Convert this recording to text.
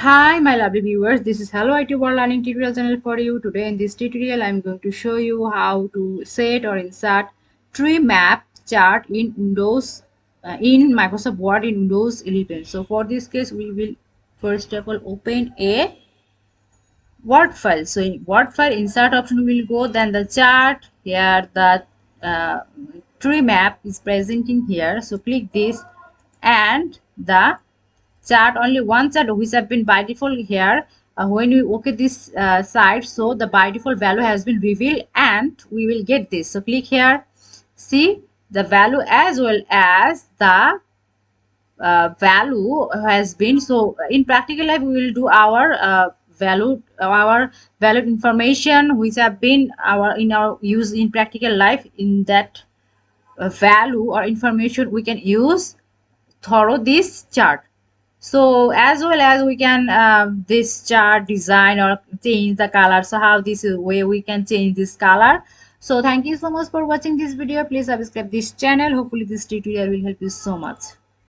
Hi my lovely viewers, this is Hello IT World Learning tutorial channel for you. Today in this tutorial I'm going to show you how to set or insert Treemap chart in Windows in Microsoft Word in Windows 11. So for this case we will first of all open a Word file. So in Word file insert option will go, then the chart here, the uh, tree map is presenting here. So click this and the chart, only one chart which have been by default here. When we okay this site, so the by default value has been revealed and we will get this. So click here, see the value as well as the value has been. So in practical life we will do our valid information which have been our in our use in practical life. In that value or information we can use thorough this chart. So as well as we can this chart design or change the color. So how this way we can change this color. So thank you so much for watching this video. Please subscribe this channel. Hopefully this tutorial will help you so much.